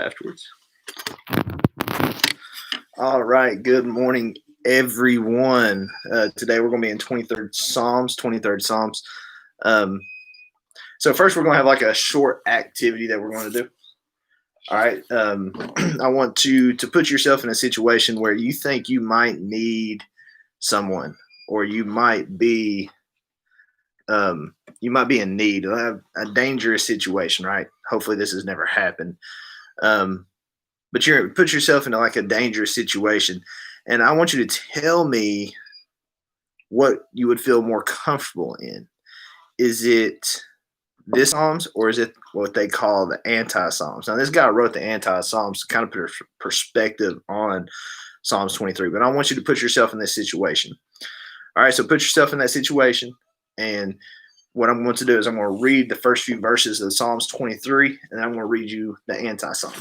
afterwards. All right. Good morning, everyone. Today we're going to be in 23rd Psalms. 23rd Psalms. So first we're going to have like a short activity that we're going to do. All right. I want you to put yourself in a situation where you think you might need someone, or you might be in need of a dangerous situation, right? Hopefully this has never happened. But you put yourself into like a dangerous situation, and I want you to tell me what you would feel more comfortable in. Is it this Psalms, or is it what they call the anti-Psalms? Now, this guy wrote the anti-Psalms to kind of put perspective on Psalms 23, but I want you to put yourself in this situation. All right, so put yourself in that situation, and what I'm going to do is I'm going to read the first few verses of Psalms 23, and I'm going to read you the anti-Psalm.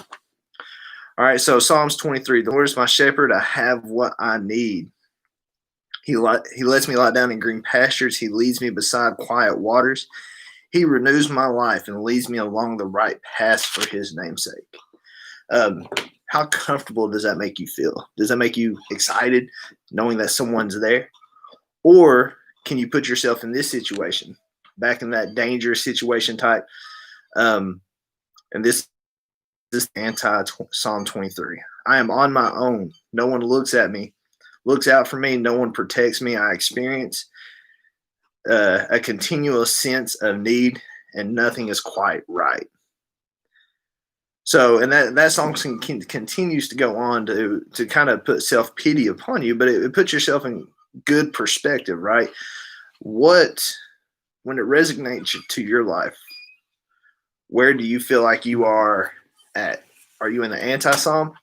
All right, so Psalms 23, the Lord is my shepherd, I have what I need. He lets me lie down in green pastures. He leads me beside quiet waters. He renews my life and leads me along the right path for his namesake. How comfortable does that make you feel? Does that make you excited knowing that someone's there? Or can you put yourself in this situation, back in that dangerous situation type? And this anti-Psalm 23. I am on my own. No one looks out for me. No one protects me. I experience a continuous sense of need, and nothing is quite right. So, and that song continues to go on to kind of put self-pity upon you, but it puts yourself in good perspective, right? When it resonates to your life, where do you feel like you are at? Are you in the anti-Psalm,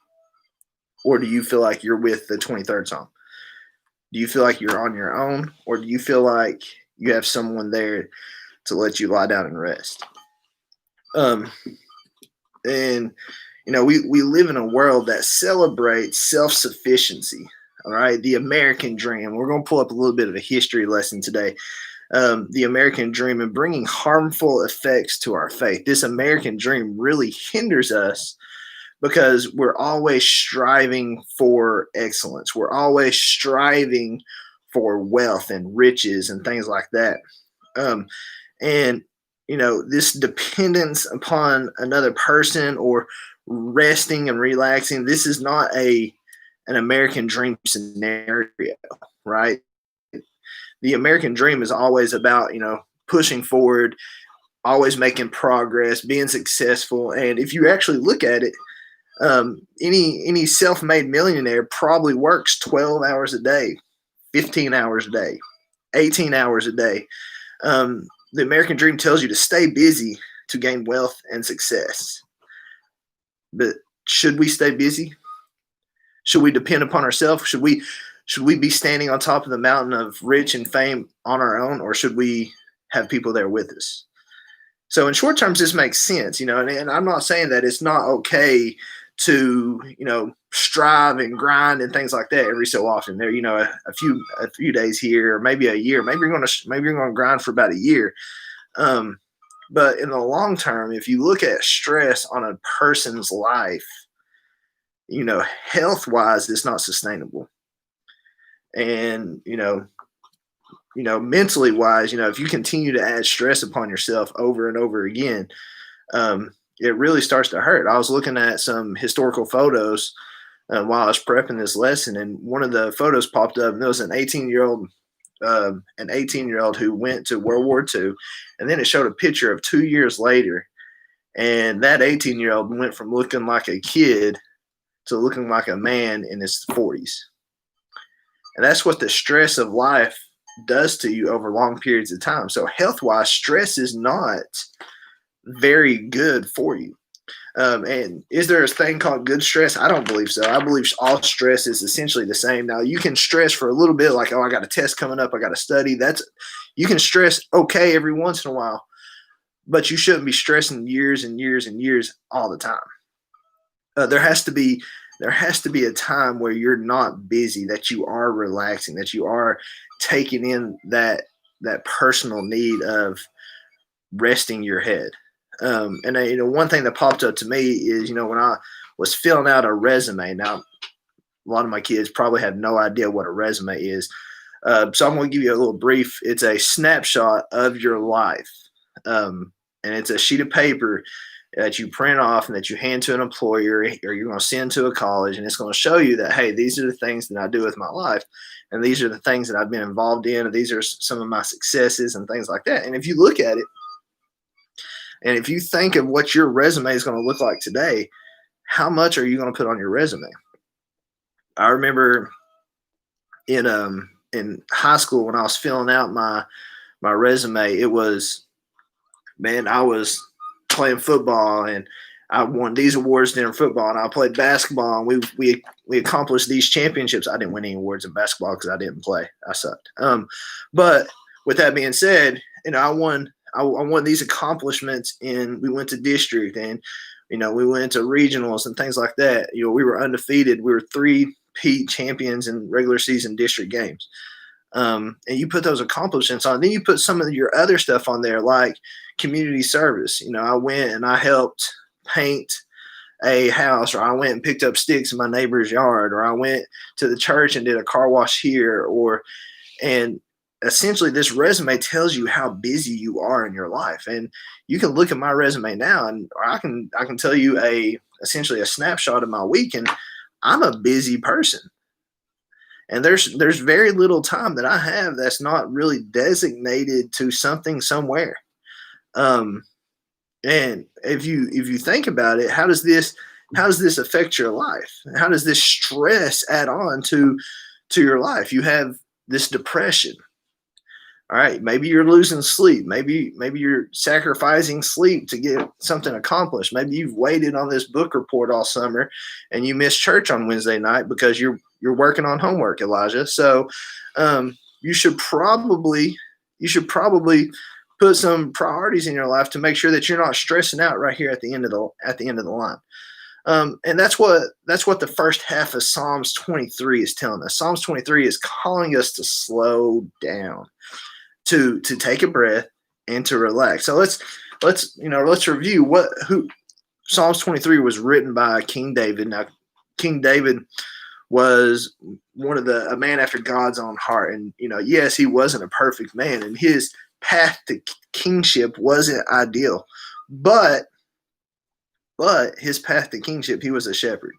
or do you feel like you're with the 23rd Psalm? Do you feel like you're on your own, or do you feel like you have someone there to let you lie down and rest? And we live in a world that celebrates self-sufficiency. All right, the American dream. We're going to pull up a little bit of a history lesson today. The American dream and bringing harmful effects to our faith. This American dream really hinders us because we're always striving for excellence. We're always striving for wealth and riches and things like that. And this dependence upon another person or resting and relaxing, this is not an American dream scenario, right? The American dream is always about, pushing forward, always making progress, being successful. And if you actually look at it, any self-made millionaire probably works 12 hours a day, 15 hours a day, 18 hours a day. The American dream tells you to stay busy to gain wealth and success. But should we stay busy? Should we depend upon ourselves? Should we be standing on top of the mountain of rich and fame on our own, or should we have people there with us? So in short terms, this makes sense, and I'm not saying that it's not okay to, strive and grind and things like that every so often. There, a few days here, or maybe a year, maybe you're going to grind for about a year. But in the long term, if you look at stress on a person's life, health wise, it's not sustainable. And, mentally wise, if you continue to add stress upon yourself over and over again, it really starts to hurt. I was looking at some historical photos while I was prepping this lesson, and one of the photos popped up, and there was an 18-year-old who went to World War II, and then it showed a picture of 2 years later, and that 18-year-old went from looking like a kid to looking like a man in his 40s. And that's what the stress of life does to you over long periods of time. So health-wise, stress is not very good for you. And is there a thing called good stress? I don't believe so. I believe all stress is essentially the same. Now, you can stress for a little bit, like, I got a test coming up, I got to study. You can stress okay every once in a while, but you shouldn't be stressing years and years and years all the time. There has to be a time where you're not busy, that you are relaxing, that you are taking in that personal need of resting your head. One thing that popped up to me is, when I was filling out a resume. Now, a lot of my kids probably have no idea what a resume is. So I'm going to give you a little brief. It's a snapshot of your life. And it's a sheet of paper that you print off and that you hand to an employer, or you're going to send to a college. And it's going to show you that, hey, these are the things that I do with my life. And these are the things that I've been involved in. And these are some of my successes and things like that. And if you look at it, and if you think of what your resume is going to look like today, how much are you going to put on your resume? I remember in high school when I was filling out my resume, it was, man, I was playing football and I won these awards during football, and I played basketball and we accomplished these championships. I didn't win any awards in basketball because I didn't play. I sucked. But with that being said, I won these accomplishments, and we went to district, and we went to regionals and things like that. We were undefeated. We were 3-peat champions in regular season district games. And you put those accomplishments on. Then you put some of your other stuff on there, like community service. I went and I helped paint a house, or I went and picked up sticks in my neighbor's yard, or I went to the church and did a car wash here, and essentially this resume tells you how busy you are in your life. And you can look at my resume now, and I can tell you essentially a snapshot of my week, and I'm a busy person. And there's very little time that I have that's not really designated to something somewhere. And if you think about it, how does this affect your life? How does this stress add on to your life? You have this depression. All right, maybe you're losing sleep. Maybe you're sacrificing sleep to get something accomplished. Maybe you've waited on this book report all summer and you missed church on Wednesday night because you're working on homework, Elijah. So you should probably put some priorities in your life to make sure that you're not stressing out right here at the end of the line. And that's what the first half of Psalms 23 is telling us. Psalms 23 is calling us to slow down, to take a breath, and to relax. So let's review who Psalms 23 was written by King David. Now, King David was a man after God's own heart, and yes, he wasn't a perfect man, and his path to kingship wasn't ideal, but his path to kingship, he was a shepherd.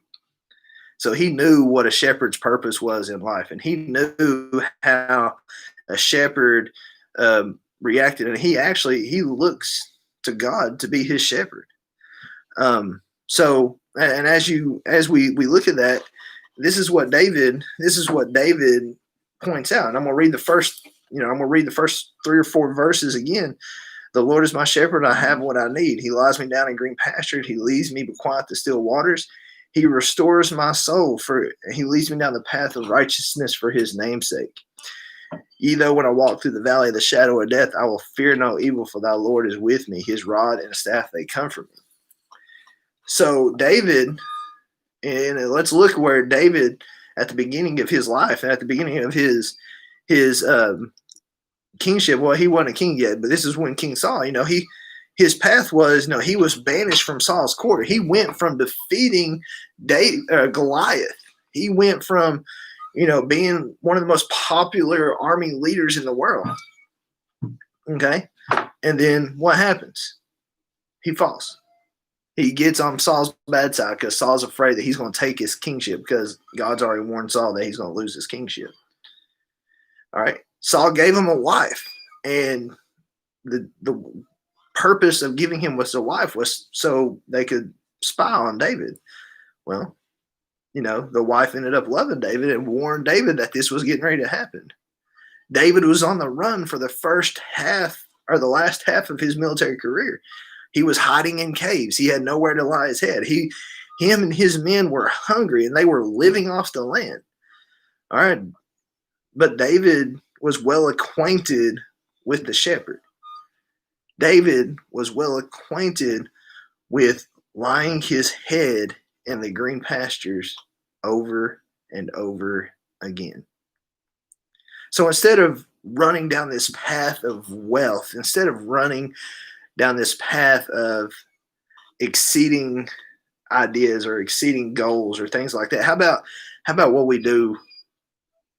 So he knew what a shepherd's purpose was in life, and he knew how a shepherd reacted, and he looks to God to be his shepherd. So, and as we look at that, this is what David points out, and I'm going to read the first 3 or 4 verses again. The Lord is my shepherd, I have what I need. He lies me down in green pastures. He leads me beside the still waters. He restores my soul, for he leads me down the path of righteousness for his name's sake. Though when I walk through the valley of the shadow of death, I will fear no evil, for thy Lord is with me. His rod and staff, they comfort me. So David, and let's look where David, at the beginning of his life, and at the beginning of his kingship, well, he wasn't a king yet, but this is when King Saul, his path was, he was banished from Saul's court. He went from defeating Goliath. He went from, being one of the most popular army leaders in the world. Okay. And then what happens? He falls. He gets on Saul's bad side because Saul's afraid that he's going to take his kingship, because God's already warned Saul that he's going to lose his kingship. All right. Saul gave him a wife, and the purpose of giving him a wife was so they could spy on David. Well, the wife ended up loving David and warned David that this was getting ready to happen. David was on the run for the first half, or the last half of his military career. He was hiding in caves. He had nowhere to lie his head. Him and his men were hungry, and they were living off the land. All right. But David was well acquainted with the shepherd. David was well acquainted with lying his head in the green pastures over and over again. So instead of running down this path of wealth, instead of running down this path of exceeding ideas or exceeding goals or things like that. How about what we do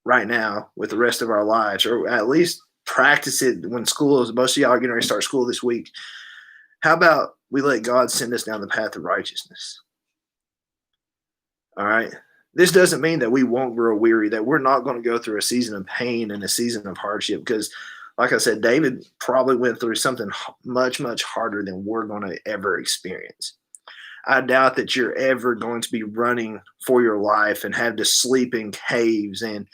right now with the rest of our lives, or at least practice it when school is, most of y'all are getting ready to start school this week. How about we let God send us down the path of righteousness? All right. This doesn't mean that we won't grow weary, that we're not going to go through a season of pain and a season of hardship. Because, like I said, David probably went through something much, much harder than we're going to ever experience. I doubt that you're ever going to be running for your life and have to sleep in caves and,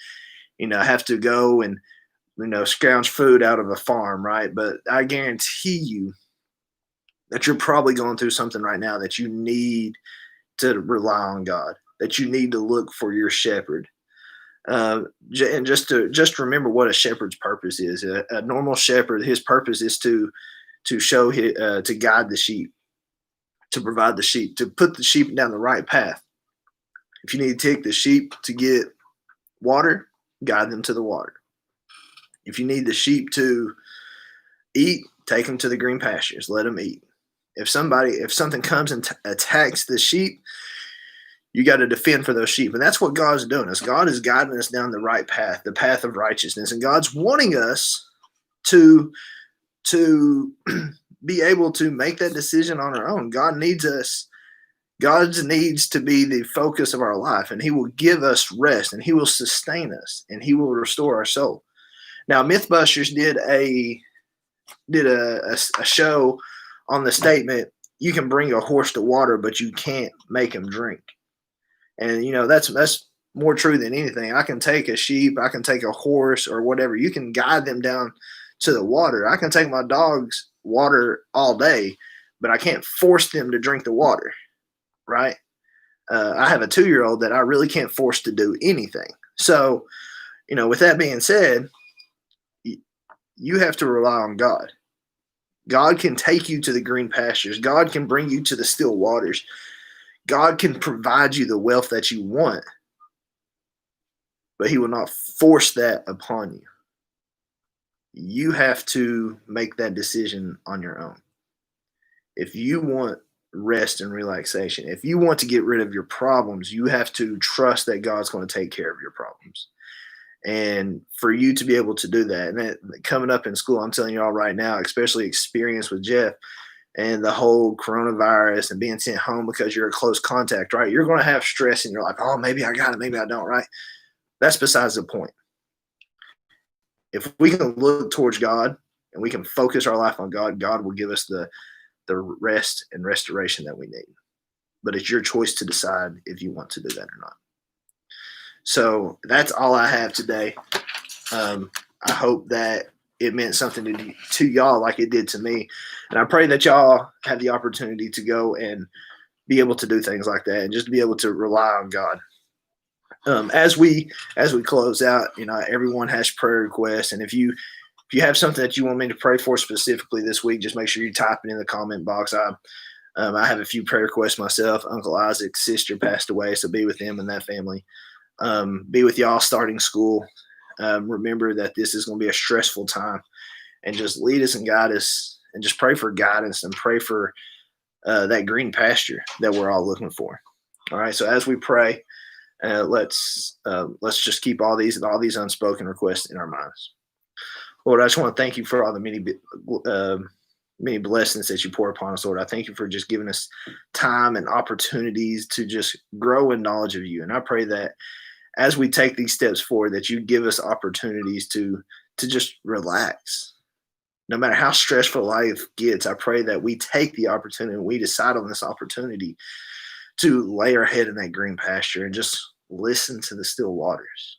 have to go and, scrounge food out of a farm, right? But I guarantee you that you're probably going through something right now that you need to rely on God, that you need to look for your shepherd. And just remember what a shepherd's purpose is. A normal shepherd, his purpose is to show his, to guide the sheep, to provide the sheep, to put the sheep down the right path. If you need to take the sheep to get water, guide them to the water. If you need the sheep to eat, take them to the green pastures, let them eat. If something comes and attacks the sheep, you got to defend for those sheep. And that's what God's doing. God is guiding us down the right path, the path of righteousness. And God's wanting us to be able to make that decision on our own. God needs us. God needs to be the focus of our life, and he will give us rest, and he will sustain us, and he will restore our soul. Now, Mythbusters did a show on the statement, you can bring a horse to water, but you can't make him drink. And that's more true than anything. I can take a sheep, I can take a horse or whatever. You can guide them down to the water. I can take my dogs water all day, but I can't force them to drink the water, right? I have a 2-year-old that I really can't force to do anything. So, with that being said, you have to rely on God. God can take you to the green pastures. God can bring you to the still waters. God can provide you the wealth that you want, but he will not force that upon you. You have to make that decision on your own. If you want rest and relaxation, if you want to get rid of your problems, you have to trust that God's going to take care of your problems. And for you to be able to do that, and that, coming up in school, I'm telling you all right now, especially experience with Jeff and the whole coronavirus and being sent home because you're a close contact, right? You're going to have stress in your life. Oh, maybe I got it, maybe I don't, right? That's besides the point. If we can look towards God and we can focus our life on God, God will give us the rest and restoration that we need. But it's your choice to decide if you want to do that or not. So that's all I have today. I hope that it meant something to y'all like it did to me. And I pray that y'all have the opportunity to go and be able to do things like that and just be able to rely on God. As we close out, everyone has prayer requests. And if you have something that you want me to pray for specifically this week, just make sure you type it in the comment box. I have a few prayer requests myself. Uncle Isaac's sister passed away, so be with them and that family. Be with y'all starting school. Remember that this is going to be a stressful time, and just lead us and guide us, and just pray for guidance and pray for that green pasture that we're all looking for. All right. So as we pray, let's just keep all these unspoken requests in our minds. Lord, I just want to thank you for all the many blessings that you pour upon us, Lord. I thank you for just giving us time and opportunities to just grow in knowledge of you. And I pray that as we take these steps forward, that you give us opportunities to just relax. No matter how stressful life gets, I pray that we take the opportunity and we decide on this opportunity to lay our head in that green pasture and just listen to the still waters.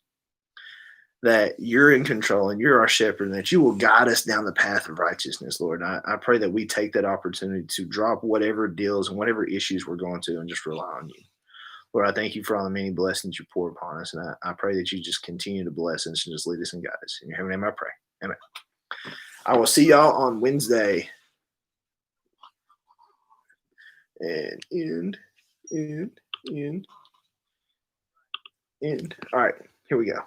That you're in control and you're our shepherd, and that you will guide us down the path of righteousness, Lord. And I pray that we take that opportunity to drop whatever deals and whatever issues we're going to and just rely on you. Lord, I thank you for all the many blessings you pour upon us. And I pray that you just continue to bless us and just lead us and guide us. In your heavenly name I pray. Amen. I will see y'all on Wednesday. And end. All right, here we go.